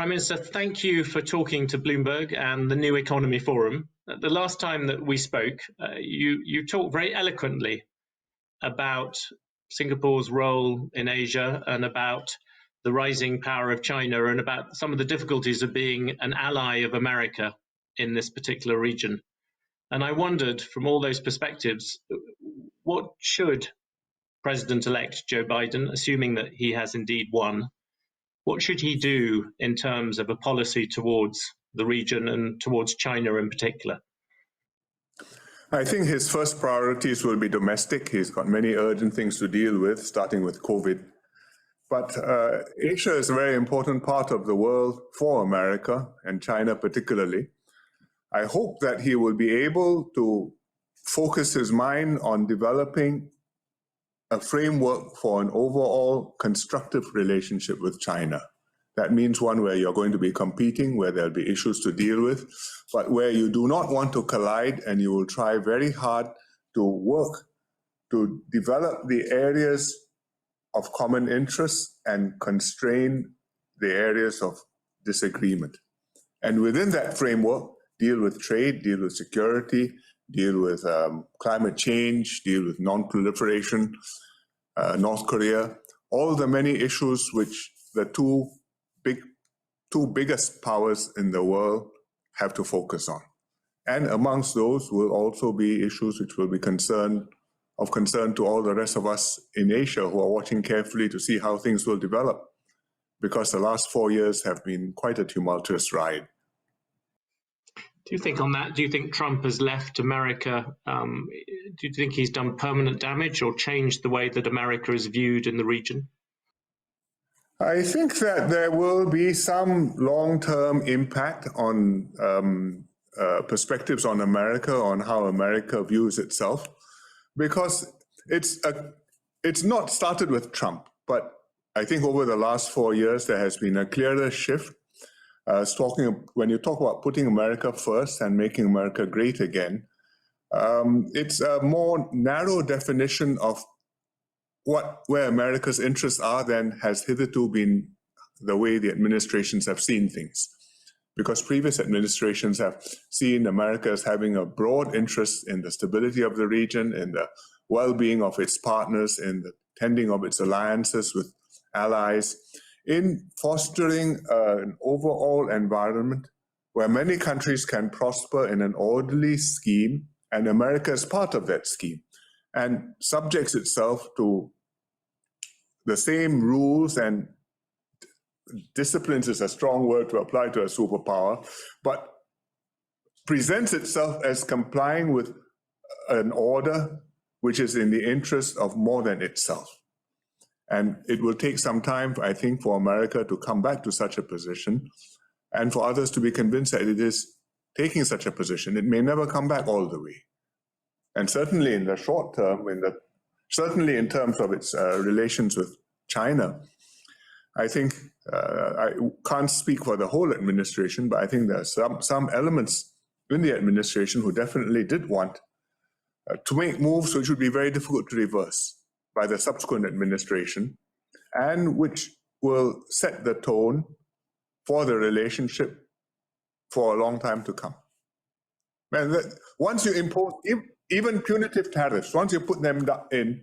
Prime Minister, thank you for talking to Bloomberg and the New Economy Forum. The last time that we spoke, you talked very eloquently about Singapore's role in Asia and about the rising power of China and about some of the difficulties of being an ally of America in this particular region. And I wondered, from all those perspectives, what should President-elect Joe Biden, assuming that he has indeed won, what should he do in terms of a policy towards the region and towards China in particular? I think his first priorities will be domestic. He's got many urgent things to deal with, starting with COVID. But Asia is a very important part of the world for America, and China particularly. I hope that he will be able to focus his mind on developing a framework for an overall constructive relationship with China. That means one where you're going to be competing, where there'll be issues to deal with, but where you do not want to collide, and you will try very hard to work to develop the areas of common interest and constrain the areas of disagreement. And within that framework, deal with trade, deal with security, deal with climate change, deal with non-proliferation, North Korea, all the many issues which the two biggest powers in the world have to focus on. And amongst those will also be issues which will be of concern to all the rest of us in Asia who are watching carefully to see how things will develop, because the last 4 years have been quite a tumultuous ride. Do you think on that, do you think Trump has left America, do you think he's done permanent damage or changed the way that America is viewed in the region? I think that there will be some long-term impact on perspectives on America, on how America views itself, because it's not started with Trump, but I think over the last 4 years there has been a clearer shift. When you talk about putting America first and making America great again, it's a more narrow definition of where America's interests are than has hitherto been the way the administrations have seen things. Because previous administrations have seen America as having a broad interest in the stability of the region, in the well-being of its partners, in the tending of its alliances with allies, in fostering an overall environment where many countries can prosper in an orderly scheme, and America is part of that scheme, and subjects itself to the same rules and disciplines is a strong word to apply to a superpower, but presents itself as complying with an order which is in the interest of more than itself. And it will take some time, I think, for America to come back to such a position and for others to be convinced that it is taking such a position. It may never come back all the way. And certainly in the short term, certainly in terms of its relations with China, I think, I can't speak for the whole administration, but I think there are some elements in the administration who definitely did want to make moves which would be very difficult to reverse by the subsequent administration, and which will set the tone for the relationship for a long time to come. And once you impose even punitive tariffs, once you put them in,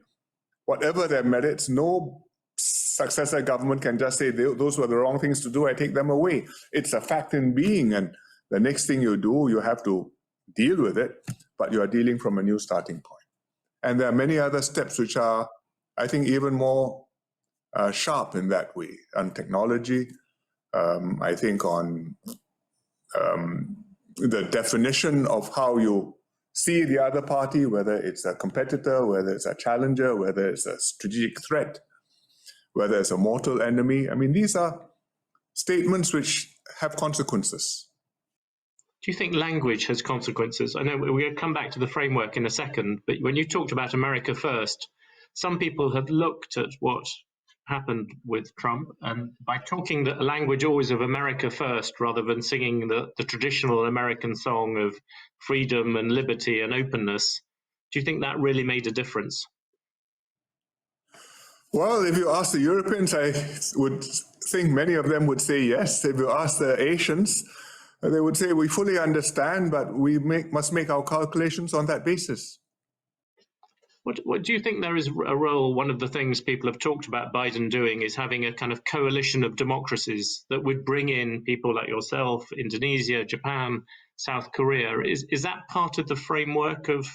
whatever their merits, no successor government can just say, those were the wrong things to do, I take them away. It's a fact in being, and the next thing you do, you have to deal with it, but you are dealing from a new starting point. And there are many other steps which are, I think, even more sharp in that way. On technology, I think on the definition of how you see the other party, whether it's a competitor, whether it's a challenger, whether it's a strategic threat, whether it's a mortal enemy. I mean, these are statements which have consequences. Do you think language has consequences? I know we'll come back to the framework in a second, but when you talked about America first, some people have looked at what happened with Trump, and by talking the language always of America first, rather than singing the traditional American song of freedom and liberty and openness, do you think that really made a difference? Well, if you ask the Europeans, I would think many of them would say yes. If you ask the Asians, they would say we fully understand, but we must make our calculations on that basis. What do you think there is a role? One of the things people have talked about Biden doing is having a kind of coalition of democracies that would bring in people like yourself, Indonesia, Japan, South Korea. Is that part of the framework of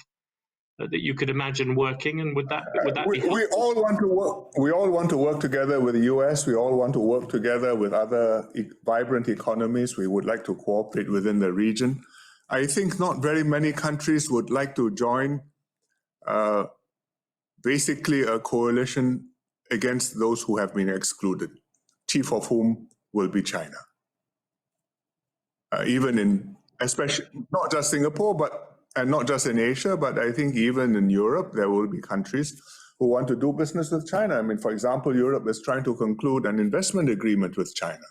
that you could imagine working, and would that be helpful? We all want to work. We all want to work together with the U.S. We all want to work together with other vibrant economies. We would like to cooperate within the region. I think not very many countries would like to join basically a coalition against those who have been excluded, chief of whom will be China. Even in, especially not just Singapore, and not just in Asia, but I think even in Europe, there will be countries who want to do business with China. I mean, for example, Europe is trying to conclude an investment agreement with China.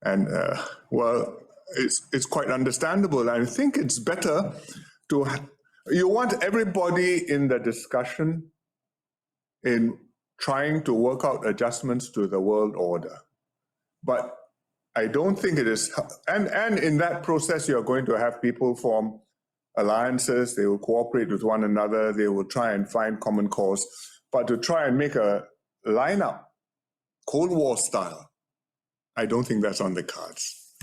And, well, it's quite understandable. I think it's better to, you want everybody in the discussion in trying to work out adjustments to the world order. But I don't think it is, and in that process, you're going to have people form alliances, they will cooperate with one another, they will try and find common cause, but to try and make a lineup, Cold War style, I don't think that's on the cards.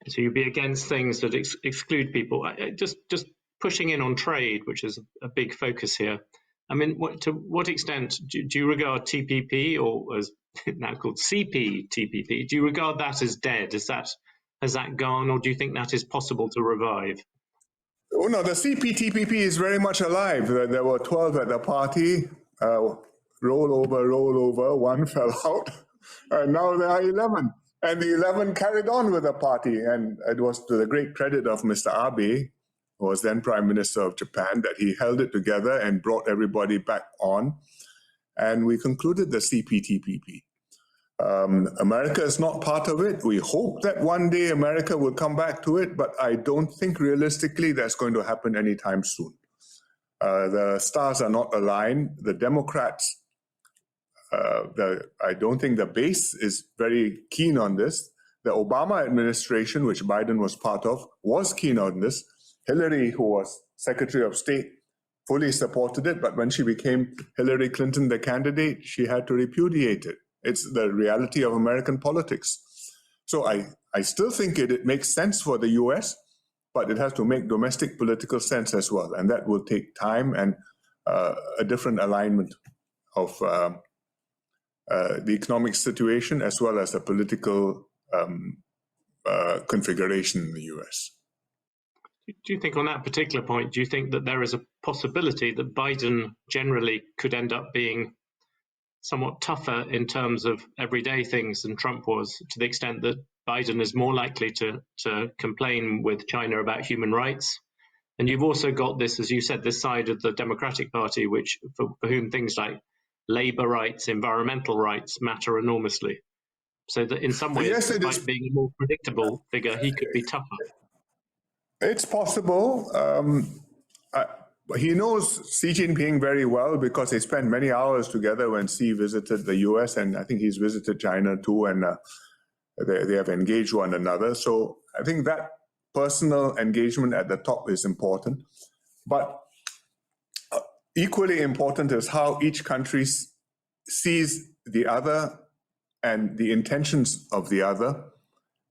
So you'd be against things that exclude people. Just pushing in on trade, which is a big focus here. I mean, to what extent do you regard TPP, or as now called CPTPP, do you regard that as dead? Has that gone, or do you think that is possible to revive? Oh no, the CPTPP is very much alive. There were 12 at the party. Roll over, one fell out, and now there are 11. And the 11 carried on with the party, and it was to the great credit of Mr. Abe, who was then Prime Minister of Japan, that he held it together and brought everybody back on. And we concluded the CPTPP. America is not part of it. We hope that one day America will come back to it, but I don't think realistically that's going to happen anytime soon. The stars are not aligned. The Democrats, I don't think the base is very keen on this. The Obama administration, which Biden was part of, was keen on this. Hillary, who was Secretary of State, fully supported it, but when she became Hillary Clinton, the candidate, she had to repudiate it. It's the reality of American politics. So I still think it makes sense for the US, but it has to make domestic political sense as well. And that will take time and a different alignment of the economic situation as well as the political configuration in the US. Do you think on that particular point, do you think that there is a possibility that Biden generally could end up being somewhat tougher in terms of everyday things than Trump was, to the extent that Biden is more likely to complain with China about human rights? And you've also got this, as you said, this side of the Democratic Party, which for whom things like labor rights, environmental rights matter enormously. So that in some ways, yes, despite being a more predictable figure, he could be tougher. It's possible. He knows Xi Jinping very well because they spent many hours together when Xi visited the US, and I think he's visited China too, and they have engaged one another. So I think that personal engagement at the top is important. But equally important is how each country sees the other and the intentions of the other,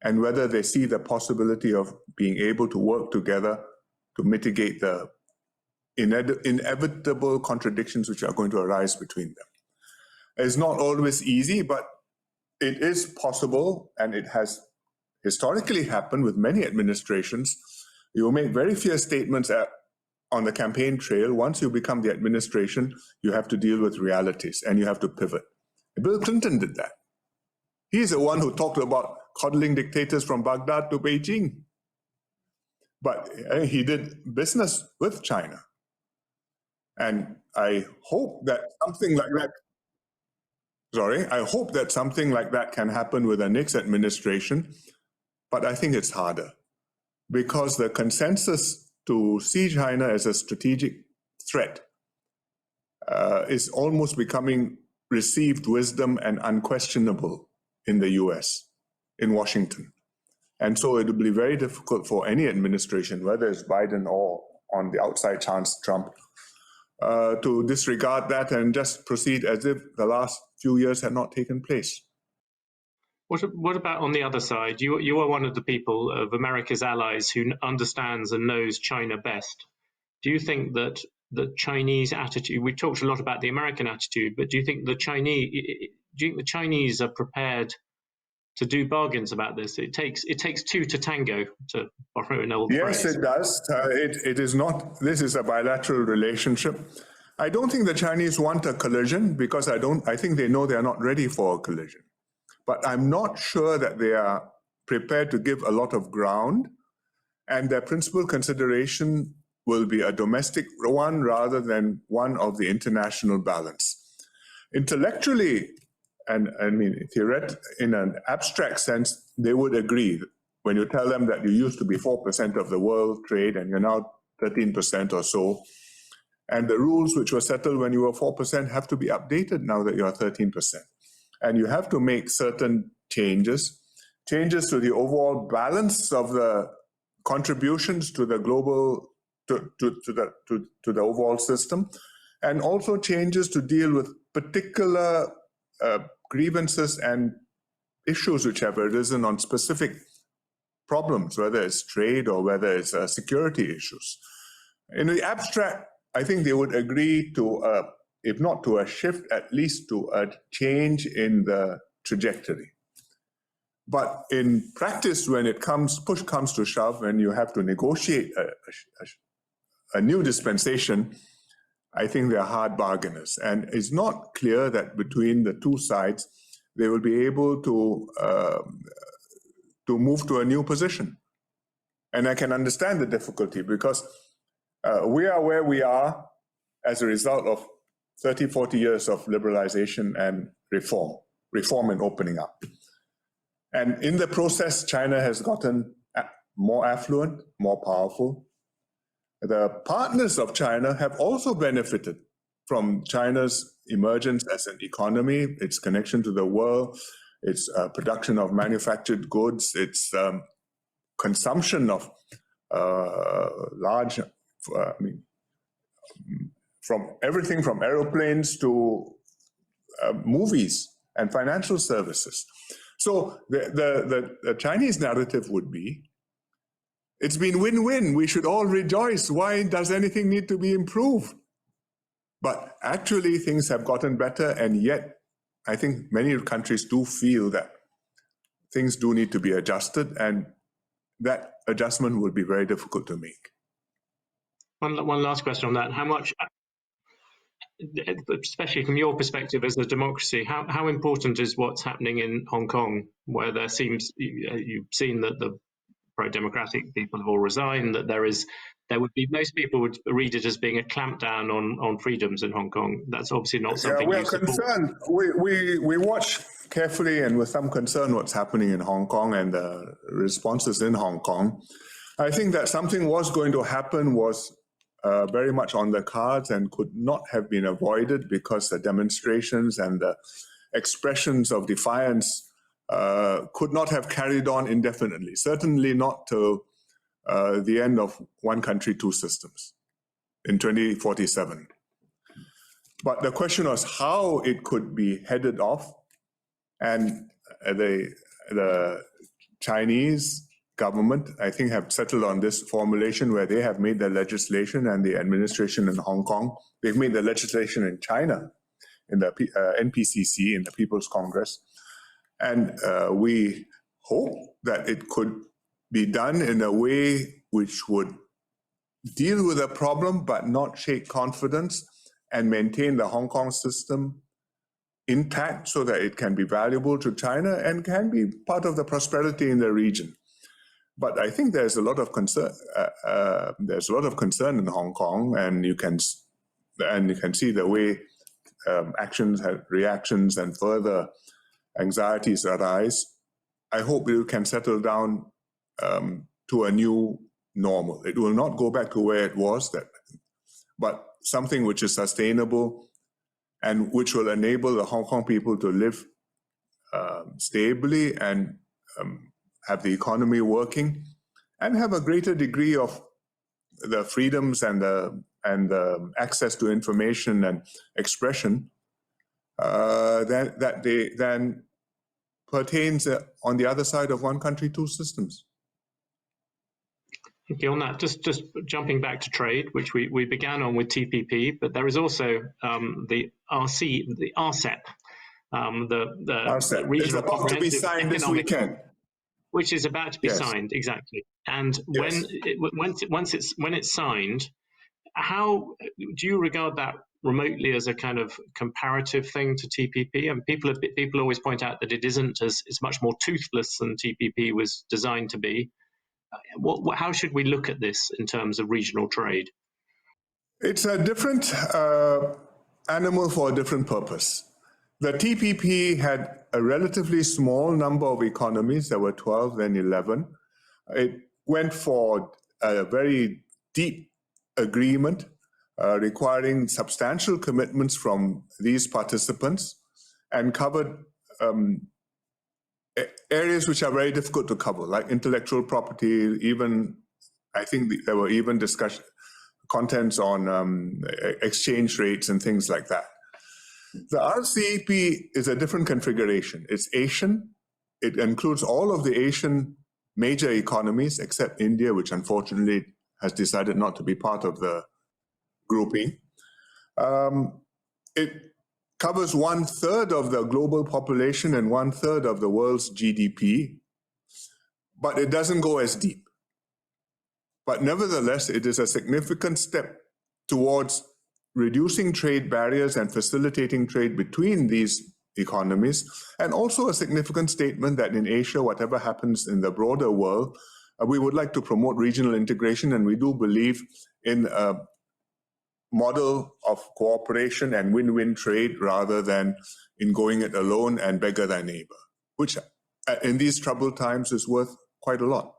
and whether they see the possibility of being able to work together to mitigate the inevitable contradictions which are going to arise between them. It's not always easy, but it is possible, and it has historically happened with many administrations. You make very fierce statements on the campaign trail. Once you become the administration, you have to deal with realities and you have to pivot. Bill Clinton did that. He's the one who talked about coddling dictators from Baghdad to Beijing. But he did business with China. And I hope that something like that can happen with the next administration. But I think it's harder because the consensus to see China as a strategic threat is almost becoming received wisdom and unquestionable in the US, in Washington. And so it will be very difficult for any administration, whether it's Biden or on the outside chance Trump, to disregard that and just proceed as if the last few years had not taken place. What about on the other side? You are one of the people of America's allies who understands and knows China best. Do you think that the Chinese attitude, we talked a lot about the American attitude, but do you think the Chinese are prepared to do bargains about this? It takes two to tango, to borrow an old phrase. Yes, it does. It is not, this is a bilateral relationship. I don't think the Chinese want a collision because I think they know they are not ready for a collision. But I'm not sure that they are prepared to give a lot of ground, and their principal consideration will be a domestic one rather than one of the international balance. Intellectually, and I mean, in an abstract sense, they would agree when you tell them that you used to be 4% of the world trade and you're now 13% or so, and the rules which were settled when you were 4% have to be updated now that you are 13%. And you have to make certain changes to the overall balance of the contributions to the global, to the overall system, and also changes to deal with particular grievances and issues which have arisen on specific problems, whether it's trade or whether it's security issues. In the abstract, I think they would agree to if not to a shift, at least to a change in the trajectory. But in practice, when push comes to shove, and you have to negotiate a new dispensation, I think they're hard bargainers. And it's not clear that between the two sides, they will be able to move to a new position. And I can understand the difficulty because we are where we are as a result of 30, 40 years of liberalization and reform and opening up. And in the process, China has gotten more affluent, more powerful. The partners of China have also benefited from China's emergence as an economy, its connection to the world, its production of manufactured goods, its consumption of large, from everything from aeroplanes to movies and financial services. So the Chinese narrative would be, it's been win-win, we should all rejoice, why does anything need to be improved? But actually things have gotten better, and yet I think many countries do feel that things do need to be adjusted, and that adjustment would be very difficult to make. One last question on that. How much, especially from your perspective as a democracy, how important is what's happening in Hong Kong, where there seems, you've seen that the pro-democratic people have all resigned, that there would be, most people would read it as being a clampdown on freedoms in Hong Kong. That's obviously not something we are concerned. We watch carefully and with some concern what's happening in Hong Kong and the responses in Hong Kong. I think that something was going to happen was very much on the cards and could not have been avoided, because the demonstrations and the expressions of defiance could not have carried on indefinitely, certainly not till the end of one country, two systems in 2047. But the question was how it could be headed off, and the Chinese government, I think, have settled on this formulation where they have made the legislation, and the administration in Hong Kong, they've made the legislation in China, in the NPCC, in the People's Congress. And we hope that it could be done in a way which would deal with the problem but not shake confidence, and maintain the Hong Kong system intact so that it can be valuable to China and can be part of the prosperity in the region. But I think there's a lot of concern. There's a lot of concern in Hong Kong, and you can see the way actions, reactions, and further anxieties arise. I hope it can settle down to a new normal. It will not go back to where it was, but something which is sustainable, and which will enable the Hong Kong people to live stably and have the economy working and have a greater degree of the freedoms and the access to information and expression than pertains on the other side of one country, two systems. Okay, on that, just jumping back to trade, which we began on with TPP, but there is also the RCEP, the RCEP. Regional It's about to be signed this weekend, which is about to be yes. signed, exactly. And yes. when it's signed, how do you regard that remotely as a kind of comparative thing to TPP? And people always point out that it isn't it's much more toothless than TPP was designed to be. How should we look at this in terms of regional trade? It's a different animal for a different purpose. The TPP had a relatively small number of economies. There were 12, then 11. It went for a very deep agreement requiring substantial commitments from these participants and covered areas which are very difficult to cover, like intellectual property. Even I think there were even contents on exchange rates and things like that. The RCEP is a different configuration. It's Asian. It includes all of the Asian major economies except India, which unfortunately has decided not to be part of the grouping. It covers 1/3 of the global population and 1/3 of the world's GDP, but it doesn't go as deep. But nevertheless, it is a significant step towards reducing trade barriers and facilitating trade between these economies, and also a significant statement that in Asia, whatever happens in the broader world, we would like to promote regional integration, and we do believe in a model of cooperation and win-win trade rather than in going it alone and beggar thy neighbor, which in these troubled times is worth quite a lot.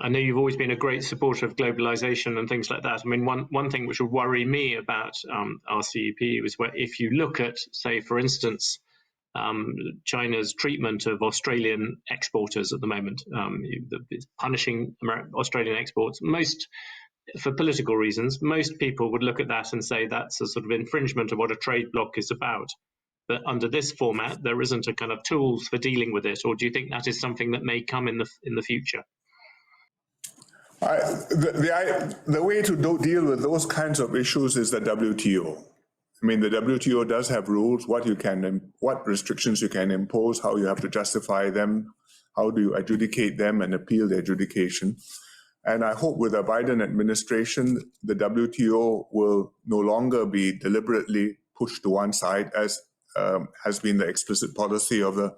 I know you've always been a great supporter of globalization and things like that. I mean, one thing which would worry me about RCEP was where if you look at, say, for instance, China's treatment of Australian exporters at the moment, it's punishing Australian exports. For political reasons, most people would look at that and say that's a sort of infringement of what a trade bloc is about. But under this format, there isn't a kind of tools for dealing with it. Or do you think that is something that may come in the future? The way to deal with those kinds of issues is the WTO. I mean, the WTO does have rules, what restrictions you can impose, how you have to justify them, how do you adjudicate them and appeal the adjudication. And I hope with the Biden administration, the WTO will no longer be deliberately pushed to one side, as has been the explicit policy of the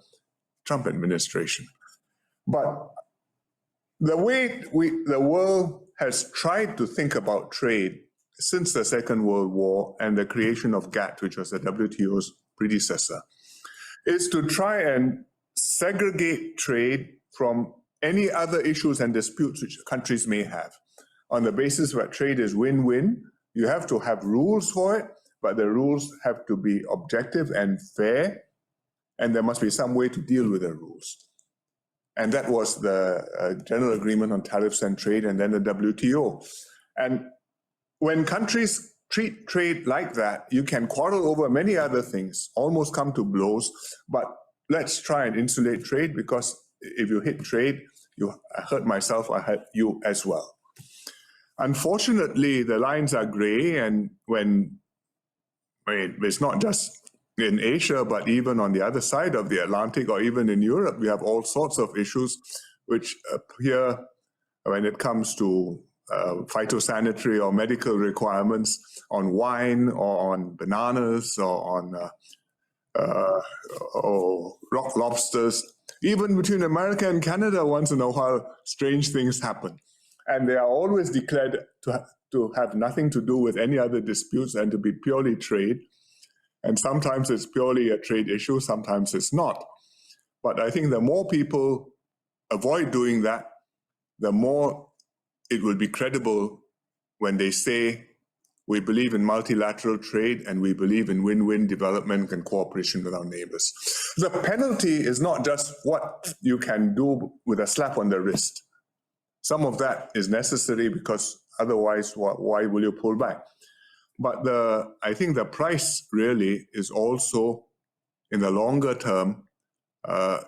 Trump administration. But the way the world has tried to think about trade since the Second World War and the creation of GATT, which was the WTO's predecessor, is to try and segregate trade from any other issues and disputes which countries may have. On the basis that trade is win-win, you have to have rules for it, but the rules have to be objective and fair, and there must be some way to deal with the rules. And that was the General Agreement on Tariffs and Trade, and then the WTO. And when countries treat trade like that, you can quarrel over many other things, almost come to blows, but let's try and insulate trade, because if you hit trade, I hurt myself, I hurt you as well. Unfortunately, the lines are gray, and it's not just in Asia, but even on the other side of the Atlantic, or even in Europe, we have all sorts of issues which appear when it comes to phytosanitary or medical requirements on wine or on bananas or on rock lobsters. Even between America and Canada, once in a while, strange things happen. And they are always declared to have nothing to do with any other disputes and to be purely trade. And sometimes it's purely a trade issue, sometimes it's not. But I think the more people avoid doing that, the more it will be credible when they say We believe in multilateral trade, and we believe in win-win development and cooperation with our neighbors. The penalty is not just what you can do with a slap on the wrist. Some of that is necessary because otherwise, why will you pull back? But I think the price really is also, in the longer term, the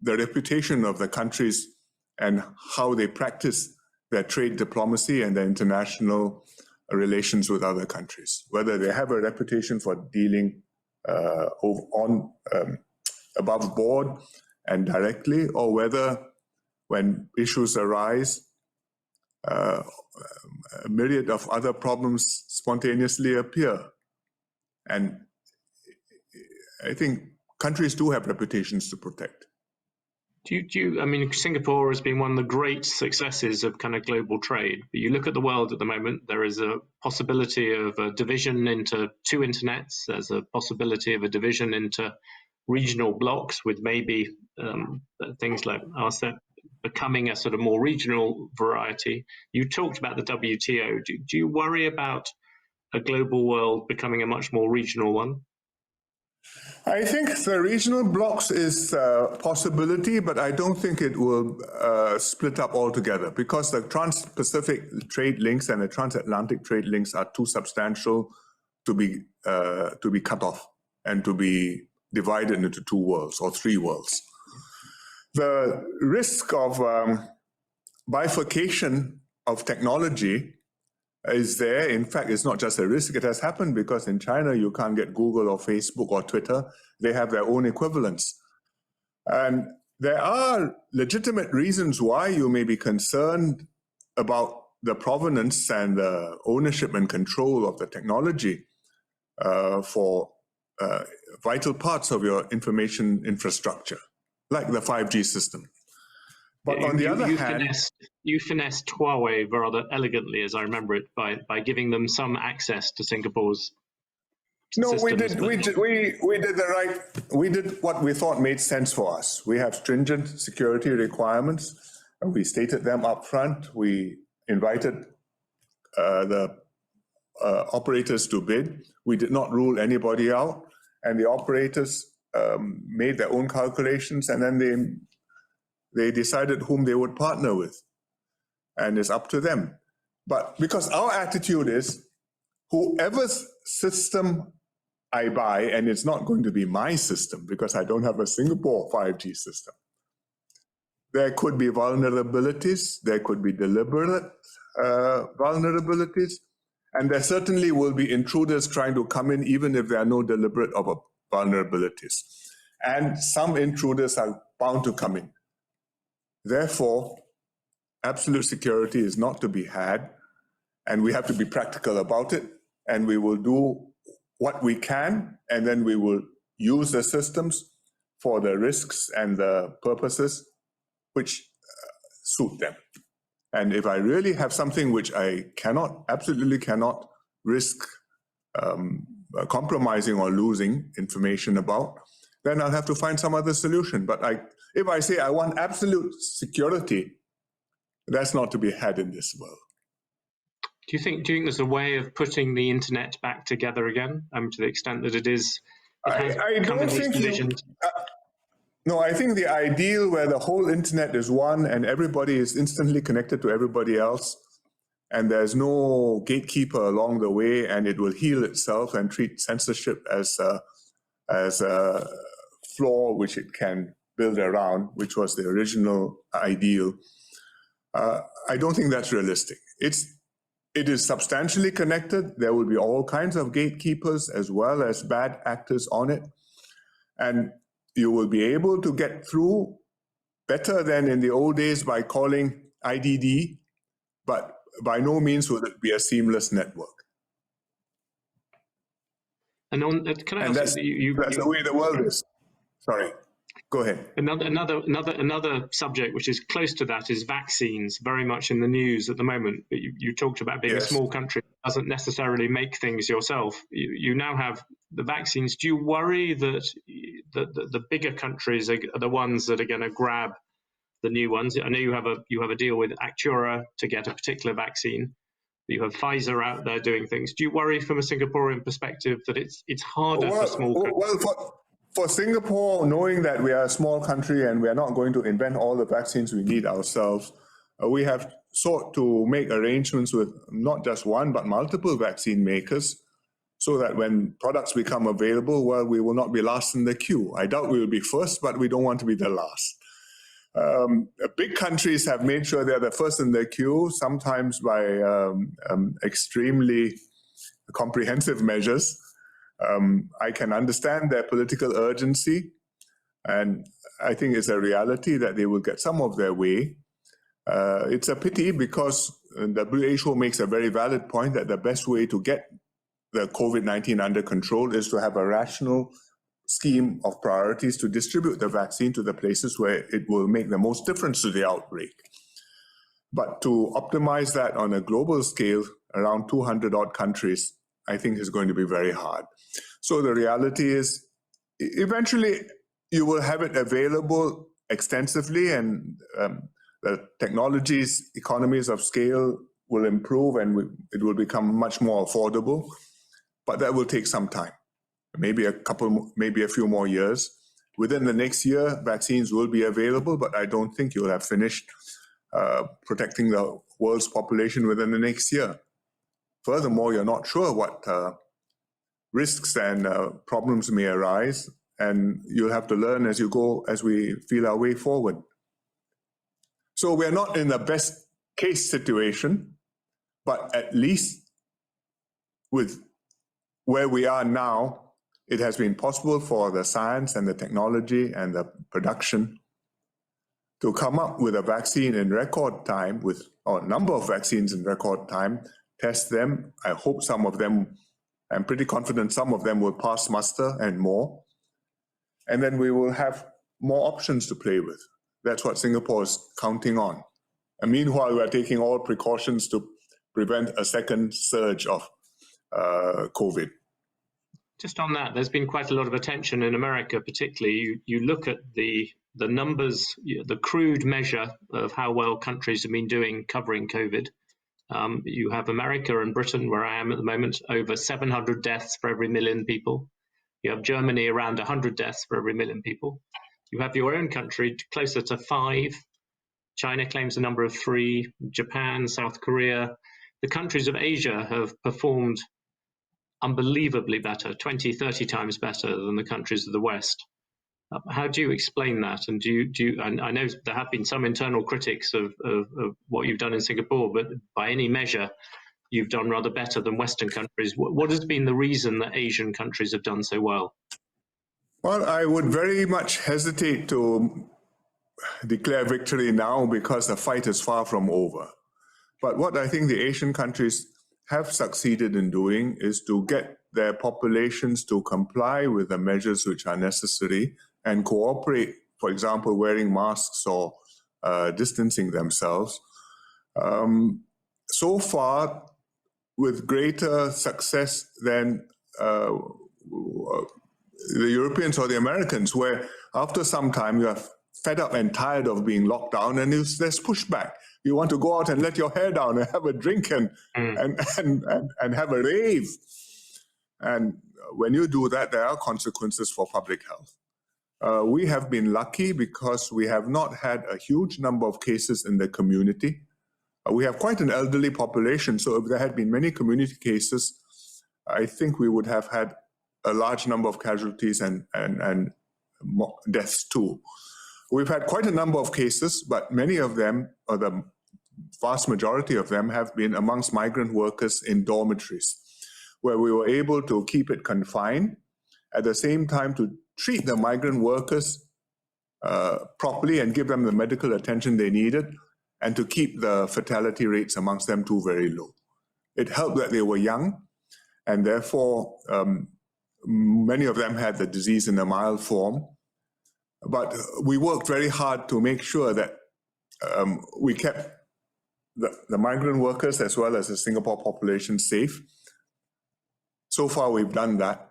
reputation of the countries and how they practice their trade diplomacy and their international relations with other countries, whether they have a reputation for dealing above board and directly, or whether when issues arise, a myriad of other problems spontaneously appear. And I think countries do have reputations to protect. I mean, Singapore has been one of the great successes of kind of global trade. But you look at the world at the moment, there is a possibility of a division into two internets. There's a possibility of a division into regional blocks with maybe things like RCEP becoming a sort of more regional variety. You talked about the WTO. Do you worry about a global world becoming a much more regional one? I think the regional blocks is a possibility, but I don't think it will split up altogether, because the trans-Pacific trade links and the transatlantic trade links are too substantial to be cut off and to be divided into two worlds or three worlds. The risk of bifurcation of technology is there. In fact, it's not just a risk, it has happened, because in China you can't get Google or Facebook or Twitter. They have their own equivalents. And there are legitimate reasons why you may be concerned about the provenance and the ownership and control of the technology for vital parts of your information infrastructure, like the 5G system. But on the other hand, you finessed Huawei rather elegantly, as I remember it, by giving them some access to Singapore's systems. We did what we thought made sense for us. We have stringent security requirements, and we stated them up front. We invited the operators to bid. We did not rule anybody out, and the operators made their own calculations, and then they decided whom they would partner with, and it's up to them. But because our attitude is, whoever's system I buy, and it's not going to be my system because I don't have a Singapore 5G system, there could be vulnerabilities, there could be deliberate vulnerabilities, and there certainly will be intruders trying to come in, even if there are no deliberate vulnerabilities. And some intruders are bound to come in. Therefore, absolute security is not to be had, and we have to be practical about it, and we will do what we can, and then we will use the systems for the risks and the purposes which suit them. And if I really have something which I absolutely cannot risk compromising or losing information about, then I'll have to find some other solution. But if I say I want absolute security, that's not to be had in this world. Do you think there's a way of putting the internet back together again, to the extent that it is? I don't think no, I think the ideal where the whole internet is one and everybody is instantly connected to everybody else, and there's no gatekeeper along the way, and it will heal itself and treat censorship as a flaw which it can build around, which was the original ideal. I don't think that's realistic. It is substantially connected. There will be all kinds of gatekeepers as well as bad actors on it. And you will be able to get through better than in the old days by calling IDD, but by no means will it be a seamless network. And can I ask you, that's the way the world is. Sorry. Go ahead. Another subject which is close to that is vaccines, very much in the news at the moment. You talked about being a small country that doesn't necessarily make things yourself. You now have the vaccines. Do you worry that the bigger countries are the ones that are going to grab the new ones? I know you have a deal with Actura to get a particular vaccine. You have Pfizer out there doing things. Do you worry from a Singaporean perspective that it's harder for small countries? Well, for Singapore, knowing that we are a small country and we are not going to invent all the vaccines we need ourselves, we have sought to make arrangements with not just one, but multiple vaccine makers, so that when products become available, well, we will not be last in the queue. I doubt we will be first, but we don't want to be the last. Big countries have made sure they're the first in the queue, sometimes by extremely comprehensive measures. I can understand their political urgency, and I think it's a reality that they will get some of their way. It's a pity because the WHO makes a very valid point that the best way to get the COVID-19 under control is to have a rational scheme of priorities to distribute the vaccine to the places where it will make the most difference to the outbreak. But to optimize that on a global scale, around 200 odd countries, I think is going to be very hard. So the reality is, eventually you will have it available extensively, and the technologies, economies of scale will improve, and it will become much more affordable. But that will take some time, maybe a few more years. Within the next year, vaccines will be available, but I don't think you'll have finished protecting the world's population within the next year. Furthermore, you're not sure what risks and problems may arise, and you'll have to learn as you go, as we feel our way forward. So we're not in the best case situation, but at least with where we are now, it has been possible for the science and the technology and the production to come up with a vaccine in record time, with a number of vaccines in record time, test them. I hope some of them, I'm pretty confident some of them will pass muster and more. And then we will have more options to play with. That's what Singapore is counting on. And meanwhile, we are taking all precautions to prevent a second surge of COVID. Just on that, there's been quite a lot of attention in America, particularly. You look at the numbers, the crude measure of how well countries have been doing covering COVID. You have America and Britain, where I am at the moment, over 700 deaths for every million people. You have Germany around 100 deaths for every million people. You have your own country closer to 5. China claims a number of 3. Japan, South Korea. The countries of Asia have performed unbelievably better, 20, 30 times better than the countries of the West. How do you explain that? And and I know there have been some internal critics of what you've done in Singapore, but by any measure, you've done rather better than Western countries. What has been the reason that Asian countries have done so well? Well, I would very much hesitate to declare victory now because the fight is far from over. But what I think the Asian countries have succeeded in doing is to get their populations to comply with the measures which are necessary and cooperate, for example, wearing masks or distancing themselves. So far, with greater success than the Europeans or the Americans, where after some time you are fed up and tired of being locked down, and there's pushback. You want to go out and let your hair down and have a drink and have a rave. And when you do that, there are consequences for public health. We have been lucky because we have not had a huge number of cases in the community. We have quite an elderly population, so if there had been many community cases, I think we would have had a large number of casualties and deaths too. We've had quite a number of cases, but many of them, or the vast majority of them, have been amongst migrant workers in dormitories, where we were able to keep it confined, at the same time to treat the migrant workers properly and give them the medical attention they needed, and to keep the fatality rates amongst them too very low. It helped that they were young, and therefore many of them had the disease in a mild form. But we worked very hard to make sure that we kept the migrant workers as well as the Singapore population safe. So far, we've done that.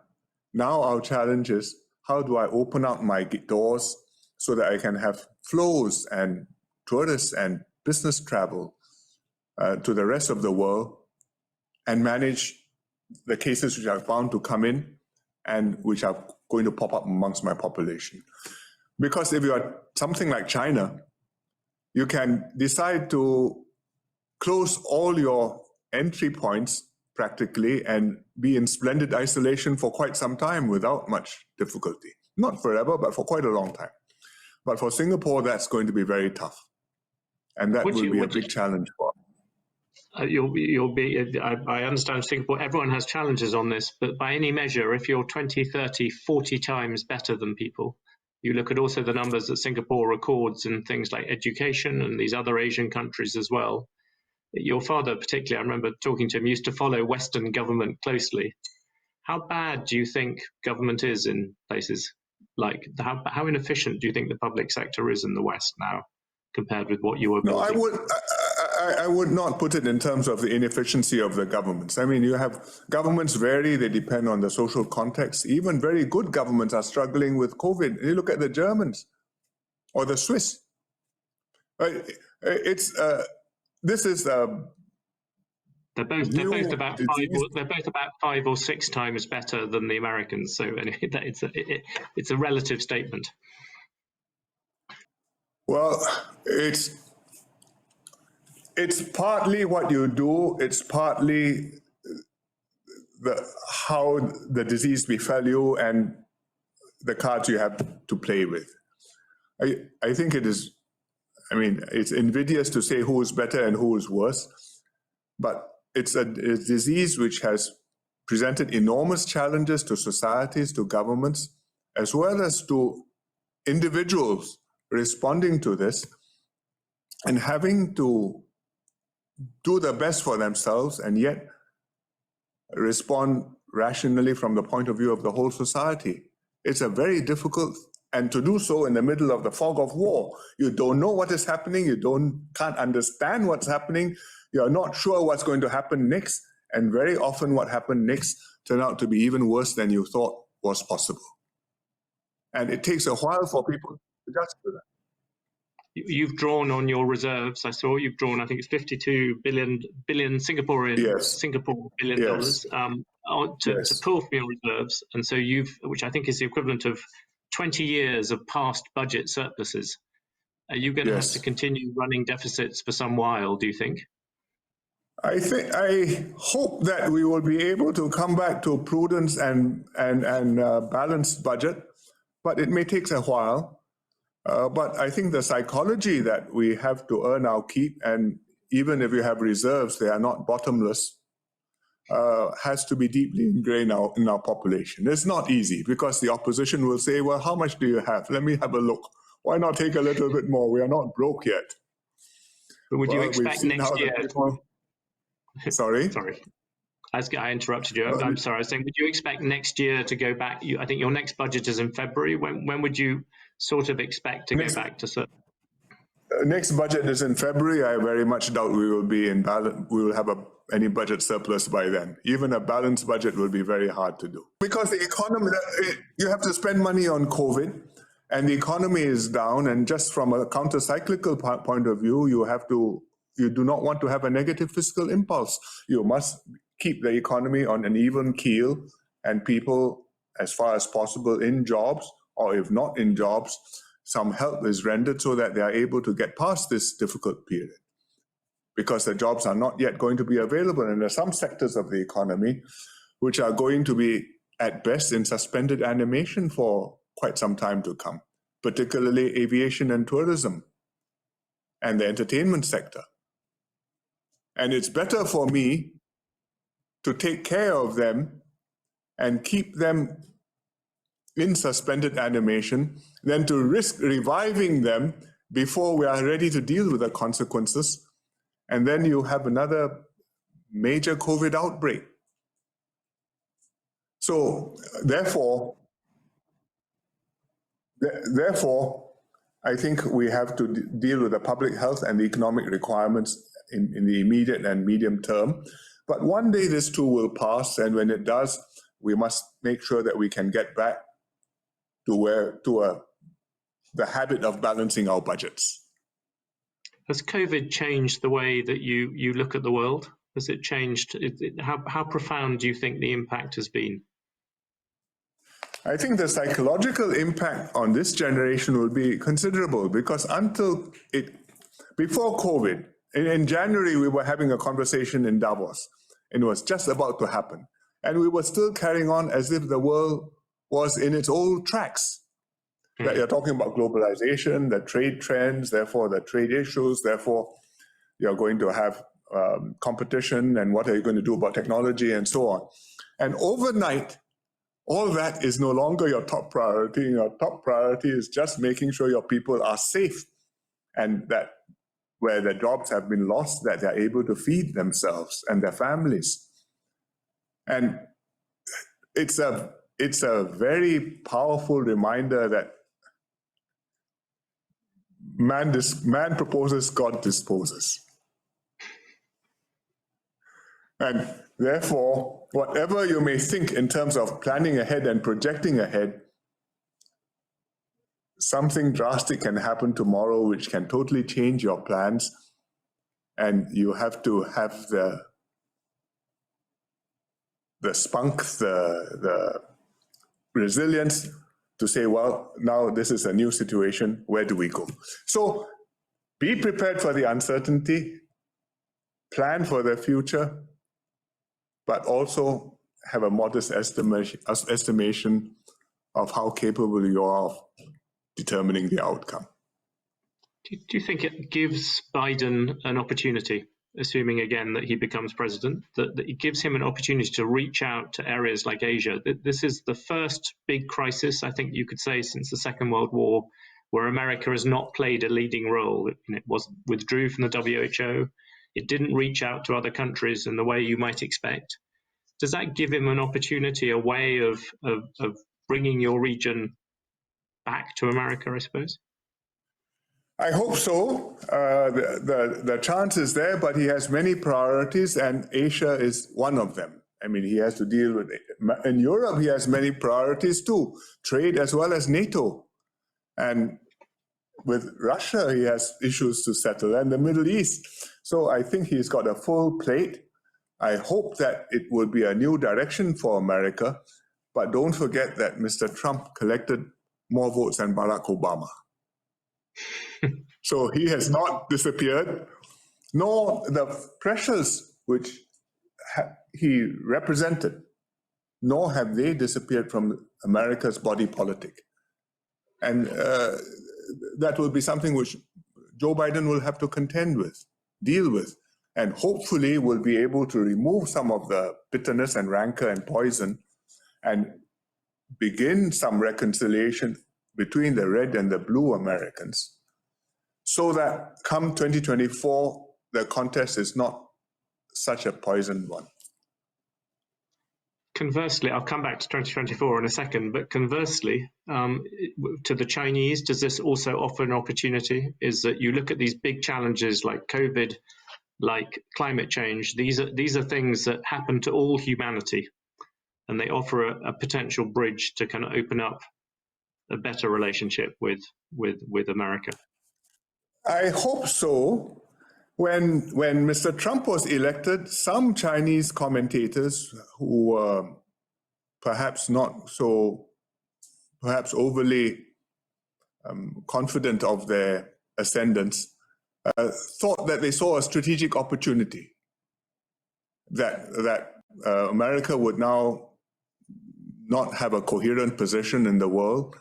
Now our challenge is, how do I open up my doors so that I can have flows and tourists and business travel to the rest of the world and manage the cases which are bound to come in and which are going to pop up amongst my population. Because if you are something like China, you can decide to close all your entry points practically and be in splendid isolation for quite some time without much difficulty. Not forever, but for quite a long time. But for Singapore, that's going to be very tough. And that will be a big challenge for us. I understand Singapore, everyone has challenges on this, but by any measure, if you're 20, 30, 40 times better than people, you look at also the numbers that Singapore records in things like education and these other Asian countries as well. Your father particularly, I remember talking to him, used to follow Western government closely. How bad do you think government is in places like, how inefficient do you think the public sector is in the West now compared with what you were building? No, I would not put it in terms of the inefficiency of the governments. I mean, you have governments vary, they depend on the social context. Even very good governments are struggling with COVID. You look at the Germans or the Swiss. This is they're both about 5 or 6 times better than the Americans. So anyway, it's a relative statement. Well, it's partly what you do. It's partly how the disease befell you and the cards you have to play with. I think it is. I mean, it's invidious to say who is better and who is worse, but it's a disease which has presented enormous challenges to societies, to governments, as well as to individuals responding to this and having to do the best for themselves and yet respond rationally from the point of view of the whole society. It's a very difficult, and to do so in the middle of the fog of war. You don't know what is happening, can't understand what's happening, you're not sure what's going to happen next, and very often what happened next turned out to be even worse than you thought was possible. And it takes a while for people to adjust to that. You've drawn on your reserves. I saw you've drawn, I think it's 52 billion Singaporean billion dollars to pull from your reserves. And so which I think is the equivalent of 20 years of past budget surpluses. Are you going to have to continue running deficits for some while, do you think? I hope that we will be able to come back to prudence and balanced budget, but it may take a while. But I think the psychology that we have to earn our keep, and even if you have reserves, they are not bottomless, has to be deeply ingrained in our population. It's not easy because the opposition will say, well, how much do you have? Let me have a look. Why not take a little bit more? We are not broke yet. But would you expect next year? Sorry? Sorry. I interrupted you. I'm sorry. I was saying, would you expect next year to go back? I think your next budget is in February. When would you sort of expect to go back to certain? Next budget is in February. I very much doubt we will be in balance. We will have any budget surplus by then. Even a balanced budget will be very hard to do. Because the economy, you have to spend money on COVID, and the economy is down. And just from a counter-cyclical point of view, you do not want to have a negative fiscal impulse. You must keep the economy on an even keel and people, as far as possible, in jobs, or if not in jobs, some help is rendered so that they are able to get past this difficult period. Because the jobs are not yet going to be available, and there are some sectors of the economy which are going to be, at best, in suspended animation for quite some time to come, particularly aviation and tourism and the entertainment sector. And it's better for me to take care of them and keep them in suspended animation than to risk reviving them before we are ready to deal with the consequences. And then you have another major COVID outbreak. So therefore, I think we have to deal with the public health and the economic requirements in the immediate and medium term. But one day this too will pass, and when it does, we must make sure that we can get back to the habit of balancing our budgets. Has COVID changed the way that you look at the world? Has it changed? How profound do you think the impact has been? I think the psychological impact on this generation will be considerable, because before COVID, in January, we were having a conversation in Davos, and it was just about to happen. And we were still carrying on as if the world was in its old tracks. That you're talking about globalization, the trade trends, therefore the trade issues, therefore you're going to have competition, and what are you going to do about technology and so on. And overnight, all that is no longer your top priority. Your top priority is just making sure your people are safe, and that where their jobs have been lost, that they're able to feed themselves and their families. And it's a very powerful reminder that man proposes, God disposes. And therefore, whatever you may think in terms of planning ahead and projecting ahead, something drastic can happen tomorrow which can totally change your plans. And you have to have the spunk, the resilience to say, well, now this is a new situation, where do we go? So be prepared for the uncertainty, plan for the future, but also have a modest estimation of how capable you are of determining the outcome. Do you think it gives Biden an opportunity, assuming again that he becomes president, that it gives him an opportunity to reach out to areas like Asia? This is the first big crisis, I think you could say, since the Second World War, where America has not played a leading role. It withdrew from the WHO. It didn't reach out to other countries in the way you might expect. Does that give him an opportunity, a way of bringing your region back to America, I suppose? I hope so. The chance is there, but he has many priorities, and Asia is one of them. I mean, he has to deal with it. In Europe, he has many priorities too, trade as well as NATO. And with Russia, he has issues to settle, and the Middle East. So I think he's got a full plate. I hope that it will be a new direction for America, but don't forget that Mr. Trump collected more votes than Barack Obama. So he has not disappeared, nor the pressures which he represented, nor have they disappeared from America's body politic. And that will be something which Joe Biden will have to contend with, deal with, and hopefully will be able to remove some of the bitterness and rancor and poison and begin some reconciliation between the red and the blue Americans, so that come 2024, the contest is not such a poisoned one. Conversely, I'll come back to 2024 in a second, but conversely, to the Chinese, does this also offer an opportunity? Is that you look at these big challenges like COVID, like climate change, these are things that happen to all humanity, and they offer a potential bridge to kind of open up a better relationship with America. I hope so. When Mr. Trump was elected, some Chinese commentators who were perhaps overly confident of their ascendance, thought that they saw a strategic opportunity, that America would now not have a coherent position in the world,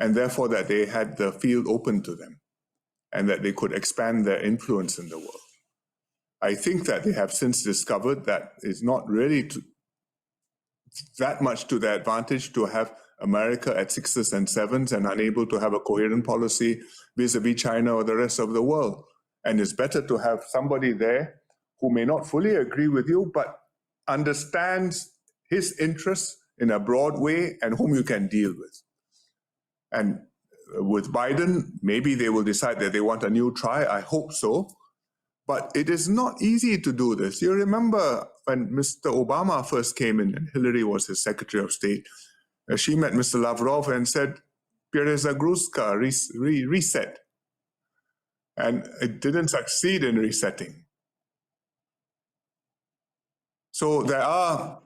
and therefore that they had the field open to them, and that they could expand their influence in the world. I think that they have since discovered that it's not really that much to their advantage to have America at sixes and sevens and unable to have a coherent policy vis-a-vis China or the rest of the world. And it's better to have somebody there who may not fully agree with you, but understands his interests in a broad way and whom you can deal with. And with Biden, maybe they will decide that they want a new try. I hope so. But it is not easy to do this. You remember when Mr. Obama first came in and Hillary was his Secretary of State, she met Mr. Lavrov and said, Perezagruska, reset. And it didn't succeed in resetting. So there are,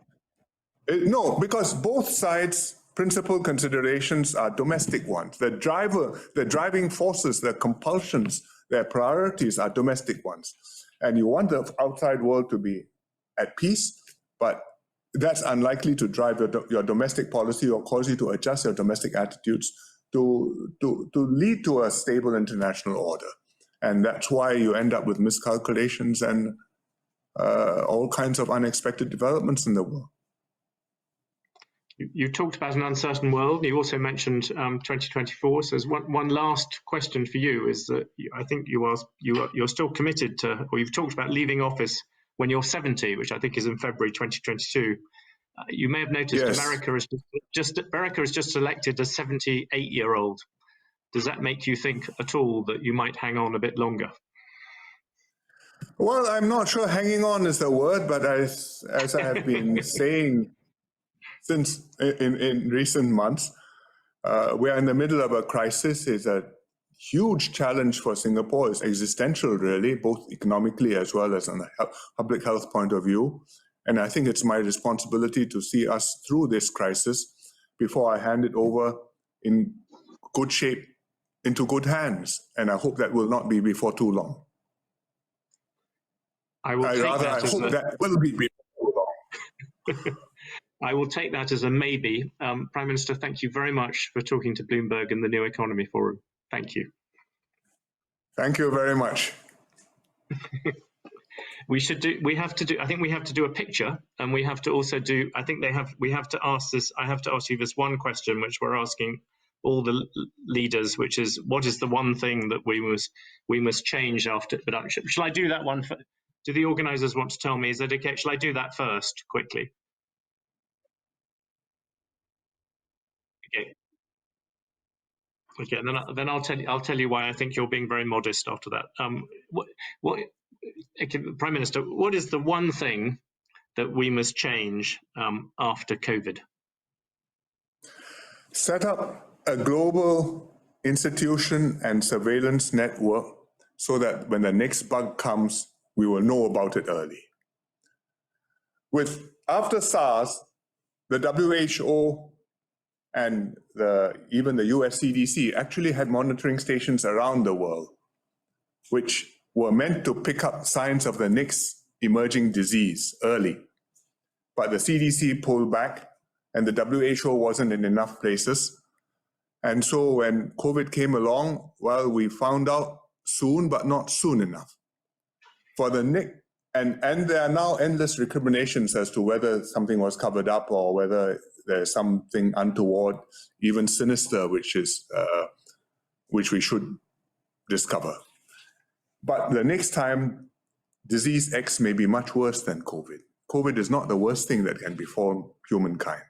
no, because both sides' principal considerations are domestic ones. The driving forces, the compulsions, their priorities are domestic ones. And you want the outside world to be at peace, but that's unlikely to drive your domestic policy or cause you to adjust your domestic attitudes to lead to a stable international order. And that's why you end up with miscalculations and all kinds of unexpected developments in the world. You talked about an uncertain world. You also mentioned 2024. So there's one last question for you is that I think you're still committed to, or you've talked about leaving office when you're 70, which I think is in February 2022. You may have noticed yes. America has just elected a 78-year-old. Does that make you think at all that you might hang on a bit longer? Well, I'm not sure hanging on is the word, but as I have been saying since in recent months, we are in the middle of a crisis. It's a huge challenge for Singapore. It's existential, really, both economically as well as on a public health point of view. And I think it's my responsibility to see us through this crisis before I hand it over in good shape into good hands. And I hope that will not be before too long. I hope that will be before long. I will take that as a maybe. Prime Minister, thank you very much for talking to Bloomberg and the New Economy Forum. Thank you. Thank you very much. I think we have to do a picture, and we have to also do, we have to ask you this one question, which we're asking all the leaders, which is, what is the one thing that we must change after production? Shall I do that one? Do the organizers want to tell me? Is that okay? Shall I do that first, quickly? Okay, and then I'll tell you why I think you're being very modest after that. Prime Minister, what is the one thing that we must change after COVID? Set up a global institution and surveillance network so that when the next bug comes, we will know about it early. After SARS, the WHO and even the US CDC actually had monitoring stations around the world, which were meant to pick up signs of the next emerging disease early. But the CDC pulled back and the WHO wasn't in enough places. And so when COVID came along, well, we found out soon, but not soon enough. And there are now endless recriminations as to whether something was covered up or whether there's something untoward, even sinister, which we should discover. But the next time, disease X may be much worse than COVID. COVID is not the worst thing that can befall humankind.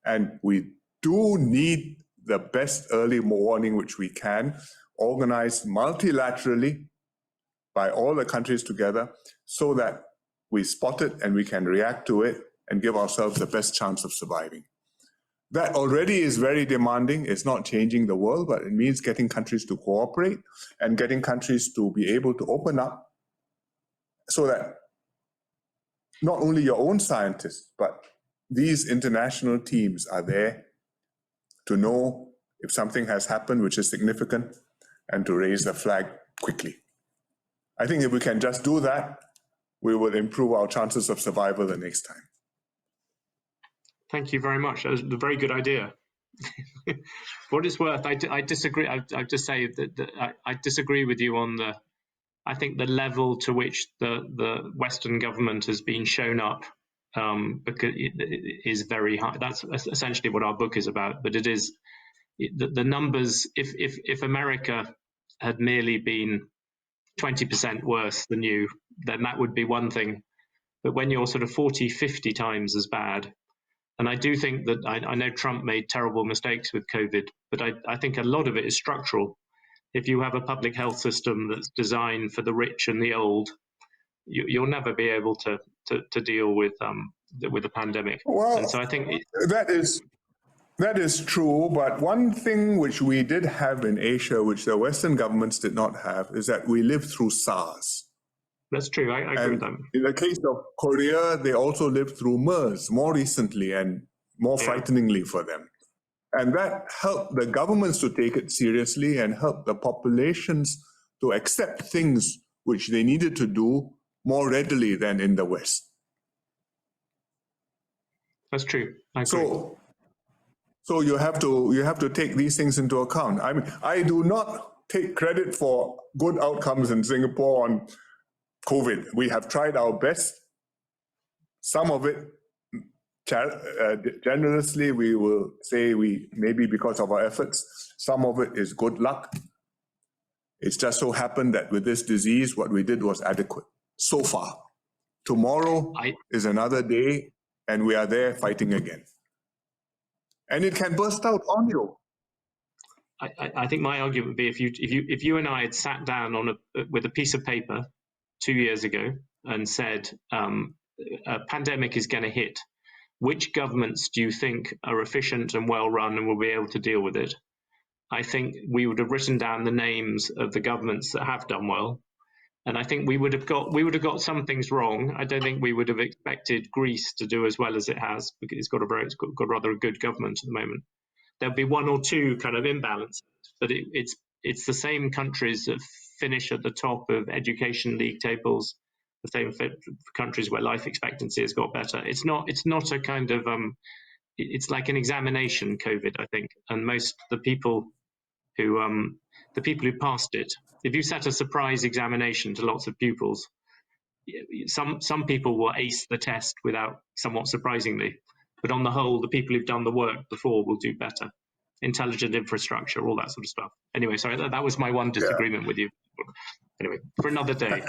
And we do need the best early warning which we can, organized multilaterally by all the countries together, so that we spot it and we can react to it and give ourselves the best chance of surviving. That already is very demanding. It's not changing the world, but it means getting countries to cooperate and getting countries to be able to open up so that not only your own scientists, but these international teams are there to know if something has happened which is significant and to raise the flag quickly. I think if we can just do that, we will improve our chances of survival the next time. Thank you very much. That was a very good idea. For what it's worth, I disagree. I just say that I disagree with you on I think the level to which the Western government has been shown up because it is very high. That's essentially what our book is about. But it is the numbers. If America had merely been 20% worse than you, then that would be one thing. But when you're sort of 40, 50 times as bad, and I do think that I know Trump made terrible mistakes with COVID, but I think a lot of it is structural. If you have a public health system that's designed for the rich and the old, you'll never be able to deal with the pandemic. Well, and so I think that is true, but one thing which we did have in Asia, which the Western governments did not have, is that we lived through SARS. That's true. I agree with that. In the case of Korea, they also lived through MERS more recently and more frighteningly for them. And that helped the governments to take it seriously and helped the populations to accept things which they needed to do more readily than in the West. That's true. I agree. So you have to take these things into account. I mean, I do not take credit for good outcomes in Singapore on COVID. We have tried our best. Some of it, generously, we will say maybe because of our efforts. Some of it is good luck. It's just so happened that with this disease, what we did was adequate so far. Tomorrow is another day, and we are there fighting again. And it can burst out on you. I think my argument would be if you and I had sat down with a piece of paper 2 years ago and said a pandemic is going to hit, which governments do you think are efficient and well run and will be able to deal with it? I think we would have written down the names of the governments that have done well, and I think we would have got some things wrong. I don't think we would have expected Greece to do as well as it has, because it's got rather a good government at the moment. There'll be one or two kind of imbalances, but it's the same countries that finish at the top of education league tables, the same countries where life expectancy has got better. It's not a kind of it's like an examination, COVID, I think, and most the people who passed it. If you set a surprise examination to lots of pupils, some people will ace the test somewhat surprisingly, but on the whole, the people who've done the work before will do better. Intelligent infrastructure, all that sort of stuff. Anyway, sorry, that was my one disagreement with you. Anyway, for another day.